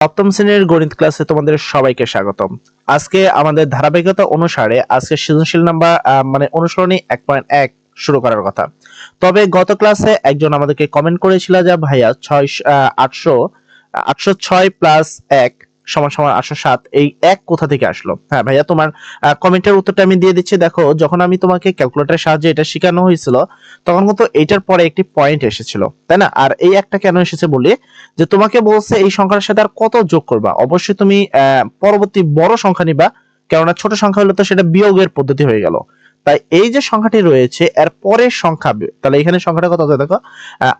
সপ্তম শ্রেণীর গণিত ক্লাসে তোমাদের সবাইকে স্বাগতম। আজকে আমাদের ধারাবাহিকতা অনুসারে আজকে সৃজনশীল নাম্বার অনুসরণী 1.1 শুরু করার কথা। তবে গত ক্লাসে একজন আমাদেরকে কমেন্ট করেছিল যে ভাইয়া 806 প্লাস 1 সমান সমান 807, এই এক কোথা থেকে আসলো? হ্যাঁ ভাইয়া, তোমার কমেন্টের উত্তরটা আমি দিয়ে দিচ্ছি। দেখো, যখন আমি তোমাকে ক্যালকুলেটরের সাহায্যে এটা শেখানো হয়েছিল তখন কিন্তু এটার পরে একটি পয়েন্ট এসেছিল, তাই না? আর এই একটা কেন এসেছে বলি, যে তোমাকে বলছে এই সংখ্যার সাথে আর কত যোগ করবা। অবশ্যই তুমি পরবর্তী বড় সংখ্যা নিবা, কেননা ছোট সংখ্যা হলে তো সেটা বিয়োগের পদ্ধতি হয়ে গেল। তাই এই যে সংখ্যাটি রয়েছে এর পরের সংখ্যা, তাহলে এখানে সংখ্যাটা কত হবে দেখো,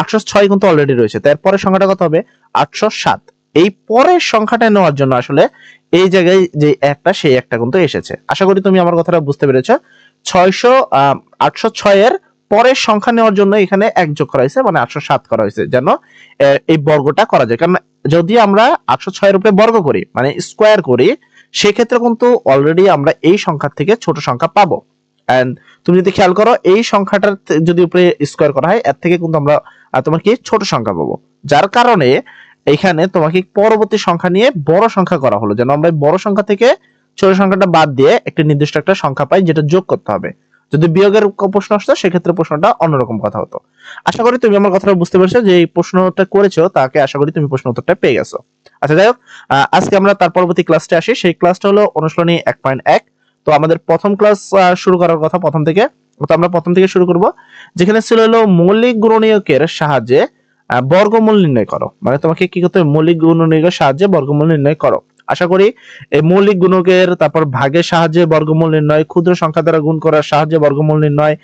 806 কিন্তু অলরেডি রয়েছে, তাই এর পরের সংখ্যাটা কত হবে? 807। এই পরের সংখ্যাটা নেওয়ার জন্য আসলে এই জায়গায় যে একটা, সেই একটা কিন্তু এসেছে। আশা করি তুমি আমার কথাটা বুঝতে পেরেছো। 806 এর পরের সংখ্যা নেওয়ার জন্য এখানে এক যোগ করা হয়েছে, মানে 807 করা হয়েছে, যেন এই বর্গটা করা যায়। কারণ যদি আমরা 806 এর উপরে বর্গ করি, মানে স্কোয়ার করি, সেক্ষেত্রে কিন্তু অলরেডি আমরা এই সংখ্যা থেকে ছোট সংখ্যা পাবো। এন্ড তুমি যদি খেয়াল করো, এই সংখ্যাটার যদি উপরে স্কোয়ার করা হয়, এর থেকে কিন্তু আমরা তোমার কি ছোট সংখ্যা পাবো। যার কারণে এখানে তোমাকে পরবর্তী সংখ্যা নিয়ে বড় সংখ্যা করা হলো, যেন আমরা বড় সংখ্যা থেকে ছোট সংখ্যাটা বাদ দিয়ে একটি নির্দিষ্ট একটা সংখ্যা পাই, যেটা যোগ করতে হবে। যদি বিয়োগের প্রশ্ন আসতো সেক্ষেত্রে প্রশ্নটা অন্যরকম কথা হতো। আশা করি তুমি আমার কথাটা বুঝতে পেরেছো, যে এই প্রশ্নটা করেছো তাকে আশা করি তুমি প্রশ্ন উত্তরটা পেয়ে গেছো। আচ্ছা, যাই হোক, আজকে আমরা তার পরবর্তী ক্লাসটা আসি। সেই ক্লাসটা হলো অনুশীলনী 1.1। তো আমাদের প্রথম ক্লাস শুরু করার কথা প্রথম থেকে, তো আমরা প্রথম থেকে শুরু করব, যেখানে ছিল হলো মৌলিক গুণনীয়কের সাহায্যে বর্গমূল নির্ণয় করো। মানে তোমাকে কি করতে হবে? মৌলিক গুণনীয়কের সাহায্যে বর্গমূল নির্ণয় করো। আশা করি এই মৌলিক গুণকের, তারপর ভাগের সাহায্যে বর্গমূল নির্ণয়, ক্ষুদ্র সংখ্যা দ্বারা গুণ করার সাহায্যে বর্গমূল নির্ণয়,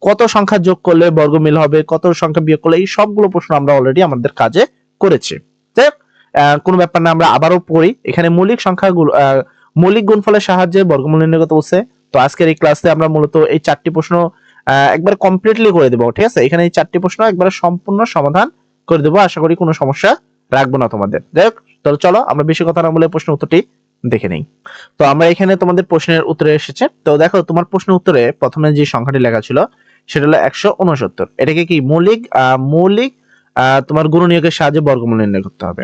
কত সংখ্যা যোগ করলে বর্গমিল হবে, কত সংখ্যা বিয়োগ করলে, এই সবগুলো প্রশ্ন আমরা অলরেডি আমাদের কাজে করেছি। কোনো ব্যাপার না, আমরা আবারও পড়ি। এখানে মৌলিক সংখ্যাগুলো মৌলিক গুণফলের সাহায্যে বর্গমূল নির্ণয় করতে বলছে। তো আজকের এই ক্লাসে আমরা মূলত এই 4টি প্রশ্ন একবার কমপ্লিটলি করে দেবো, ঠিক আছে? এখানে এই 4টি প্রশ্ন একবার সম্পূর্ণ সমাধান করে দেবো। আশা করি কোনো সমস্যা রাখবো না তোমাদের। যাই হোক, তাহলে চলো আমরা বেশি কথা না বলে প্রশ্নের উত্তরটি দেখে নেই। তো আমরা এখানে তোমাদের প্রশ্নের উত্তরে এসেছে। তো দেখো, তোমার প্রশ্নের উত্তরে প্রথমে যে সংখ্যাটি লেখা ছিল সেটা হলো 169। এটাকে কি মৌলিক তোমার গুণনীয়কের সাহায্যে বর্গমূল নির্ণয় করতে হবে।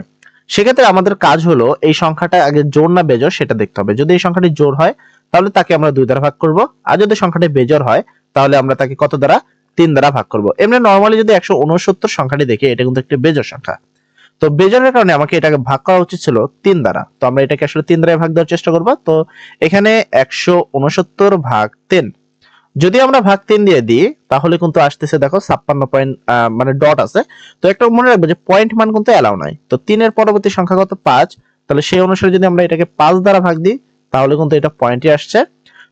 সেক্ষেত্রে আমাদের কাজ হলো এই সংখ্যাটা আগে জোড় না বেজোড় সেটা দেখতে হবে। যদি এই সংখ্যাটি জোড় হয় তাহলে তাকে আমরা 2 দ্বারা ভাগ করব, আর যদি সংখ্যাটি বেজোড় হয় তাহলে আমরা তাকে কত দ্বারা? 3 দ্বারা ভাগ করব। এমনি নরমালি যদি 169 সংখ্যাটি দেখি, এটা কিন্তু একটি বেজোড় সংখ্যা। তো বেজোড়ের কারণে আমাকে এটাকে ভাগ করা উচিত ছিল 3 দ্বারা। তো আমরা এটাকে আসলে 3 দ্বারা ভাগ দেওয়ার চেষ্টা করব। তো এখানে 169 ভাগ 3, যদি আমরা ভাগ 3 দিয়ে দিই তাহলে কিন্তু আসতেছে দেখো 56 পয়েন্ট, মানে ডট আছে। তো একটা মনে রাখবে যে পয়েন্ট মান কিন্তু এলাও নাই। তো 3 এর পরবর্তী সংখ্যা কত? 5। তাহলে সেই অনুসারে যদি আমরা এটাকে 5 দ্বারা ভাগ দিই তাহলে কিন্তু এটা পয়েন্টই আসছে।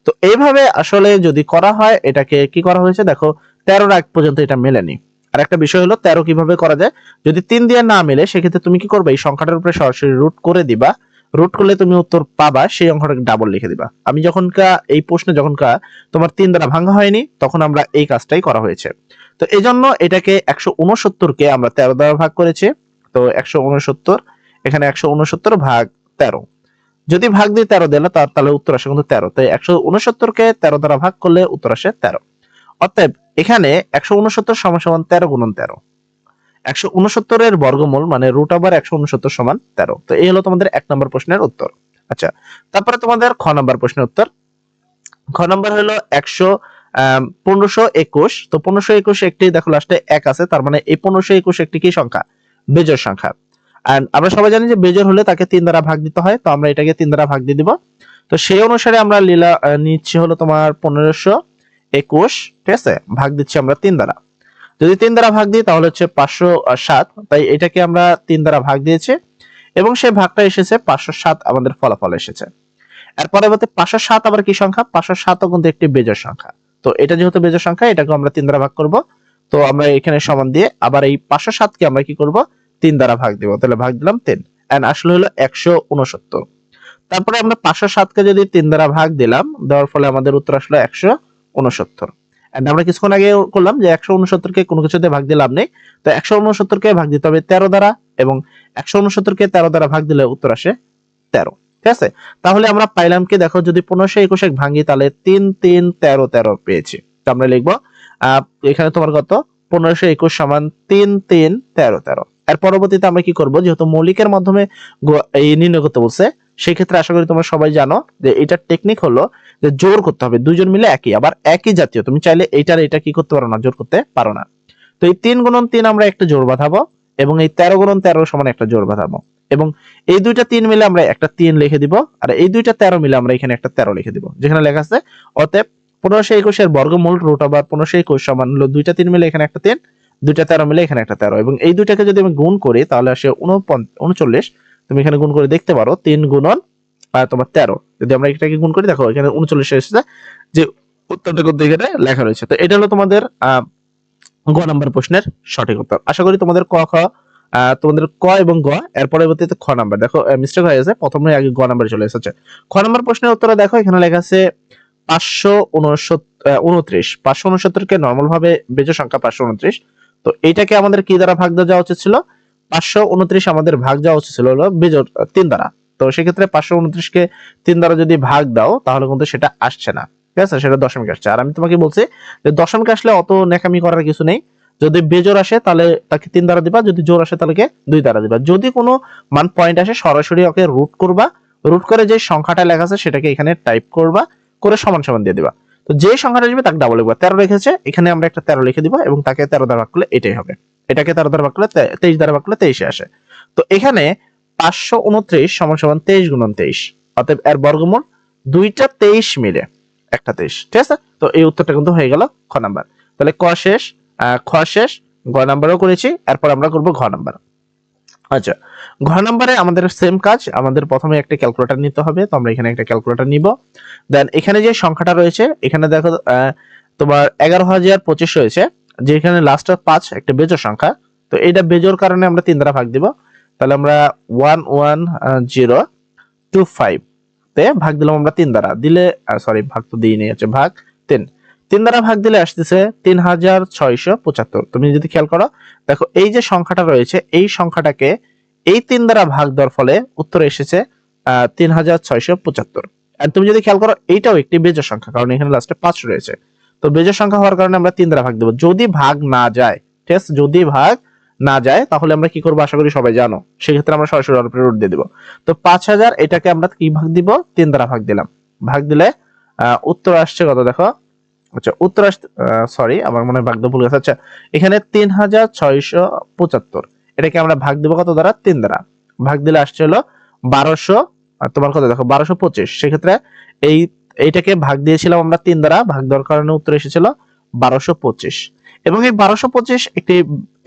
তো এইভাবে আসলে যদি করা হয়, এটাকে কি করা হয়েছে দেখো, 13 আগ পর্যন্ত এটা মেলেনি। আর একটা বিষয় হলো 13 কিভাবে করা যায়। যদি 3 দিয়ে না মেলে সেক্ষেত্রে তুমি কি করবে? এই সংখ্যাটার উপরে সরাসরি রুট করে দিবা। রুট করলে তুমি উত্তর পাবা, সেই অঙ্কটাকে ডাবল লিখে দিবা। আমি এই প্রশ্নে তোমার 3 দ্বারা ভাঙা হয়নি, তখন আমরা এই কাজটাই করা হয়েছে। তো এই জন্য এটাকে 169 কে আমরা 13 দ্বারা ভাগ করেছি। তো 169, এখানে 169 ভাগ 13, যদি ভাগ দিয়ে 13 দিলে তাহলে উত্তর আসে কিন্তু 13। তাই 169 কে 13 দ্বারা ভাগ করলে উত্তর আসে 13। অতএব এখানে 169 সমান সমান 13 গুণন 13। 169 এর বর্গমূল মানে রুট ওভার 169 সমান 13। তো এই হলো তোমাদের 1 নম্বর প্রশ্নের উত্তর। আচ্ছা, তারপরে তোমাদের খ নম্বর প্রশ্নের উত্তর। খ নম্বর হলো 1521। তো 1521 একটি দেখো লাস্টে 1 আছে, তার মানে এই 1521 একটি কি সংখ্যা? বেজোড় সংখ্যা। আর আমরা সবাই জানি যে বেজোড় হলে তাকে 3 দ্বারা ভাগ দিতে হয়। তো আমরা এটাকে 3 দ্বারা ভাগ দিয়ে দিব। তো সেই অনুসারে আমরা নিচ্ছি হলো তোমার 1521, ঠিক আছে? ভাগ দিচ্ছি আমরা 3 দ্বারা। যদি 3 দ্বারা ভাগ দিই তাহলে হচ্ছে 507। তাই এটাকে আমরা 3 দ্বারা ভাগ দিয়েছি এবং সেই ভাগটা এসেছে 507, আমাদের ফলাফল এসেছে। এর পরবর্তী 507 আবার কি সংখ্যা? 507 ও কিন্তু একটি বেজোড় সংখ্যা। তো এটা যেহেতু বেজোড় সংখ্যা, এটাকে আমরা 3 দ্বারা ভাগ করব। তো আমরা এখানে সমান দিয়ে আবার এই 507 কে আমরা কি করব? 3 দ্বারা ভাগ দিব। তাহলে ভাগ দিলাম 3, এন্ড আসলে হলো 169। তারপরে আমরা 507 কে যদি 3 দ্বারা ভাগ দিলাম, দেওয়ার ফলে আমাদের উত্তর আসলো 169। এন্ড আমরা কিছুক্ষণ আগে করলাম যে 169 কে কোনো কিছুতে ভাগ দিলাম নেই। তো 169 কে ভাগ দিতে হবে 13 দ্বারা, এবং 169 কে 13 দ্বারা ভাগ দিলে উত্তর আসে 13। ঠিক আছে? তাহলে আমরা পাইলাম কি দেখো, যদি 1521 ভাঙি তাহলে 3 3 13 13 পেয়েছি। তো আমরা লিখবো এখানে তোমার কত? 1521 সমান 3 3 13 13। এর পরবর্তীতে আমরা কি করব, যেহেতু মৌলিকের মাধ্যমে এই নির্ণয় করতে বলছে, সেই ক্ষেত্রে আশা করি তোমরা সবাই জানো যে এটার টেকনিক হলো যে জোর করতে হবে দুইজন মিলে একই, আবার একই জাতীয়। তুমি চাইলে এইটার এটা কি করতে পারো না, জোর করতে পারো না। তো এই 3 গুণন 3 আমরা একটা জোর বাঁধাবো, এবং এই 13 গুণন 13 সমান একটা জোর বাঁধাবো, এবং এই দুইটা 3 মিলে আমরা একটা 3 লিখে দিব, আর এই দুইটা 13 মিলে আমরা এখানে একটা 13 লিখে দিব, যেখানে লেখা আছে অতএব 1521 এর বর্গমূল রুট ওভার 1521 সমান হলো দুইটা 3 মিলে এখানে একটা 3, দুইটা 13 মিলে এখানে একটা 13, এবং এই দুইটাকে যদি আমি গুণ করি তাহলে আসে 39। তুমি এখানে গুণ করে দেখতে পারো 3 গুণন তোমার 13, যদি আমরা এটাকে গুণ করি দেখো এখানে 39 এসেছে, যে উত্তরটা কিন্তু এখানে লেখা রয়েছে। তো এটা হলো তোমাদের গ নাম্বার প্রশ্নের সঠিক উত্তর। আশা করি তোমাদের তোমাদের ক এবং গ এর পরবর্তীতে খ নাম্বার, দেখো মিস্টেক হয়ে গেছে, প্রথমে আগে গ নাম্বারে চলে এসেছে। খ নাম্বার প্রশ্নের উত্তরে দেখো এখানে লেখা আছে 529, 569 কে নরমাল ভাবে বেজোড় সংখ্যা 529। তো এইটাকে আমাদের কি দ্বারা ভাগ দেওয়া উচিত ছিল, 529 আমাদের ভাগ দেওয়া উচিত ছিল হলো বেজোড় 3 দ্বারা। তো সেক্ষেত্রে 529 কে 3 দ্বারা যদি ভাগ দাও তাহলে কিন্তু সেটা আসছে না, ঠিক আছে, সেটা দশমিক আসছে। আর আমি তোমাকে বলছি যে দশমিক আসলে অত নেকামি করার কিছু নেই, যদি বেজোড় আসে তাহলে তাকে 3 দ্বারা দিবা, যদি জোড় আসে তাহলে 2 দ্বারা দিবা। যদি কোনো মান পয়েন্ট আসে সরাসরি ওকে রুট করবা, রুট করে যে সংখ্যাটা লেখা আছে সেটাকে এখানে টাইপ করবা, করে সমান সমান দিয়ে দিবা। তো যে সংখ্যাটা আসবে তাকে ডাবল লিখবা। 13 রেখেছে, এখানে আমরা একটা 13 লিখে দিব, এবং তাকে 13 দ্বারা ভাগ করলে এটাই হবে। এটাকে 13 দ্বারা ভাগ করলে 23 দ্বারা ভাগ করলে 23 আসে। তো এখানে 529 সমান সমান 23 গুণন 23, অতএব এর বর্গমূল দুইটা 23 মিলে একটা 23, ঠিক আছে। তো এই উত্তরটা কিন্তু হয়ে গেল খ নাম্বার। তাহলে ক শেষ, খ শেষ, গ নাম্বারও করেছি, এরপর আমরা করব ঘ নাম্বার। আচ্ছা, ঘ নাম্বারে আমাদের সেম কাজ, আমাদের প্রথমে একটা ক্যালকুলেটর নিতে হবে। তো আমরা এখানে একটা ক্যালকুলেটর নিব, দেন এখানে যে সংখ্যাটা রয়েছে এখানে দেখো তোমার 11,025 রয়েছে, যে এখানে লাস্ট 5 একটা বেজোড় সংখ্যা। তো এটা বেজোড় কারণে আমরা 3 দ্বারা ভাগ দিব, তাহলে আমরা 11025 তে ভাগ দিলাম আমরা 3 দ্বারা, দিলে সরি ভাগ তো দিইনি, আছে ভাগ 3 দ্বারা ভাগ দিলে আসতেছে 3675। তুমি যদি খেয়াল করো দেখো এই যে সংখ্যাটা রয়েছে এই সংখ্যাটাকে এই 3 দ্বারা ভাগ দেওয়ার ফলে উত্তর এসেছে 3675। আর তুমি যদি খেয়াল করো এইটাও একটি বেজোড় সংখ্যা, কারণ এখানে লাস্টে 5 রয়েছে। তো বেজোড় সংখ্যা হওয়ার কারণে আমরা 3 দ্বারা ভাগ দেব। যদি ভাগ না যায়, ঠিক আছে, যদি ভাগ না যায় তাহলে আমরা কি করবো আশা করি সবাই জানো, সেক্ষেত্রে আমরা সরাসরি রুট দিয়ে দিব। তো 5000 এটাকে আমরা কি ভাগ দিব, 3 দ্বারা ভাগ দিলাম, ভাগ দিলে উত্তর আসছে কত দেখো। আচ্ছা উত্তর আসছে, সরি আমার মনে হয় ভাগ ভুল গেছে। আচ্ছা এখানে 3675, এটাকে আমরা ভাগ দেবো কত দ্বারা, 3 দ্বারা। ভাগ দিলে আসছে হলো 1200, আর তোমার কত দেখো 1225। সেক্ষেত্রে এইটাকে ভাগ দিয়েছিলাম আমরা 3 দ্বারা, ভাগ দেওয়ার কারণে উত্তর এসেছিল 1225। এবং এই 1225 একটি,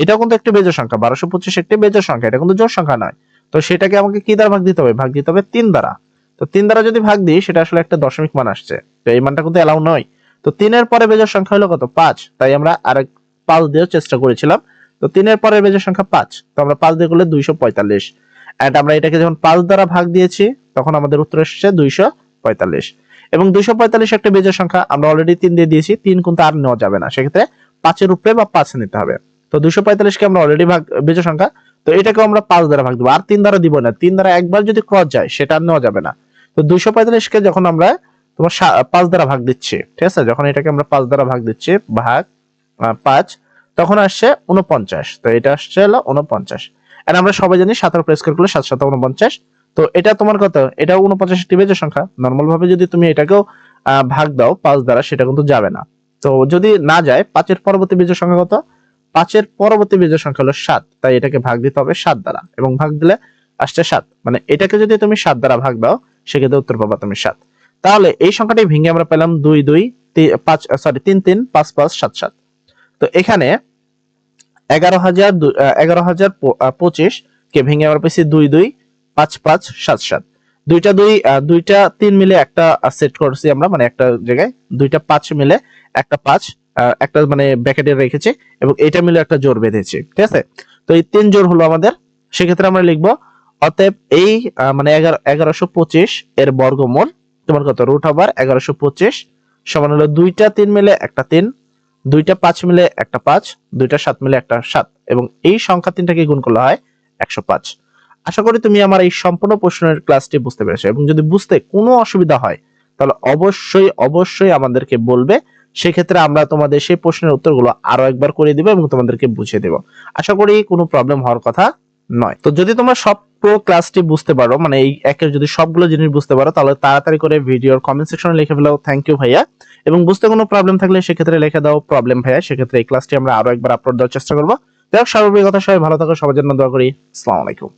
এটাও কিন্তু একটি বেজোড় সংখ্যা, 1225 একটি বেজোড় সংখ্যা, এটা কিন্তু জোড় সংখ্যা নয়। তো সেটাকে আমাকে কি দ্বারা ভাগ দিতে হবে, ভাগ দিতে হবে 3 দ্বারা। তো 3 দ্বারা যদি ভাগ দিই সেটা আসলে একটা দশমিক মান আসছে, তো এই মানটা কিন্তু এলাও নয়। তো 3 এর পরে বেজোড় সংখ্যা হলো কত, 5, তাই আমরা আরেক 5 দেওয়ার চেষ্টা করেছিলাম। তো 3 এর পরে বেজোড় সংখ্যা 5, তো আমরা 5 দিয়ে করলে 245, এন্ড আমরা এটাকে যখন 5 দ্বারা ভাগ দিয়েছি তখন আমাদের উত্তর এসেছে 245। এবং 245 একটা বেজোড় সংখ্যা, আমরা অলরেডি 3 দিয়ে দিয়েছি, 3 কিন্তু আর নেওয়া যাবে না, সেক্ষেত্রে 5 এর উপরে বা 5 নিতে হবে। তো 245 কে আমরা অলরেডি ভাগ বেজোড় সংখ্যা, তো এটাকে আমরা 5 দ্বারা ভাগ দেব, আর 3 দ্বারা দিব না। 3 দ্বারা একবার যদি ক্রস যায় সেটা আর নেওয়া যাবে না। তো 245 কে যখন আমরা তোমার 5 দ্বারা ভাগ দিচ্ছি, ঠিক আছে, যখন এটাকে আমরা 5 দ্বারা ভাগ দিচ্ছি ভাগ 5, তখন আসছে 49। তো এটা আসছে হলো 49। আর আমরা সবাই জানি 17 প্রেস করলে 7 7 49। তো এটা তোমার কত, এটা 49 একটি বেজোড় সংখ্যা। নরমাল ভাবে যদি তুমি এটাকেও ভাগ দাও 5 দ্বারা সেটা কিন্তু যাবে না। তো যদি না যায় 5 এর পরবর্তী বেজোড় সংখ্যা কত, 5 এর পরবর্তী বেজোড় সংখ্যা হলো 7, তাই এটাকে ভাগ দিতে হবে 7 দ্বারা, এবং ভাগ দিলে আসছে 7, মানে এটাকে যদি তুমি 7 দ্বারা ভাগ দাও সেক্ষেত্রে উত্তর পাবা তুমি 7। তাহলে এই সংখ্যাটি ভেঙে আমরা পেলাম 2 2 5 সরি 3 3 5 5 7 7। তো এখানে 11,025 কে ভেঙে আমরা পেয়েছি 2 2 5 5 7 7। দুইটা 3 মিলে একটা সেট করছি আমরা, মানে একটা জায়গায় দুইটা 5 মিলে একটা 5 একটা মানে ব্র্যাকেটে রেখেছি, এবং এটা মিলে একটা জোড় বেঁধেছি, ঠিক আছে। তো এই 3 জোড় হলো আমাদের, সেক্ষেত্রে আমরা লিখবো অতএব এই মানে 1125 এর বর্গমূল তোমার কত, রুট ওভার 1125 সমান হলো দুইটা 3 মিলে একটা 3, দুইটা 5 মিলে একটা 5, দুইটা 7 মিলে একটা 7, এবং এই সংখ্যা তিনটাকে গুণ করলে হয় 105। আশা করি তুমি আমার এই সম্পূর্ণ প্রশ্নের ক্লাসটি বুঝতে পেরেছো, এবং যদি বুঝতে কোনো অসুবিধা হয় তাহলে অবশ্যই অবশ্যই আমাদেরকে বলবে, সেক্ষেত্রে আমরা তোমাদের সেই প্রশ্নের উত্তরগুলো আরো একবার করে দিব এবং তোমাদেরকে বুঝিয়ে দেব। আশা করি কোনো প্রবলেম হওয়ার কথা নয়। তো যদি তোমরা সব পুরো ক্লাসটি বুঝতে পারো, মানে এই একের যদি সবগুলো জিনিস বুঝতে পারো, তাহলে তাড়াতাড়ি করে ভিডিওর কমেন্ট সেকশনে লিখে ফেলো থ্যাংক ইউ ভাইয়া, এবং বুঝতে কোনো প্রবলেম থাকলে সেক্ষেত্রে লিখে দাও প্রবলেম ভাইয়া। সেক্ষেত্রে এই ক্লাসটি আমরা আরো একবার আপলোড দেওয়ার চেষ্টা করবো। যাই হোক, সার্বিক কথা সবাই ভালো থাকো, সবার জন্য দোয়া করি। আসসালামু আলাইকুম।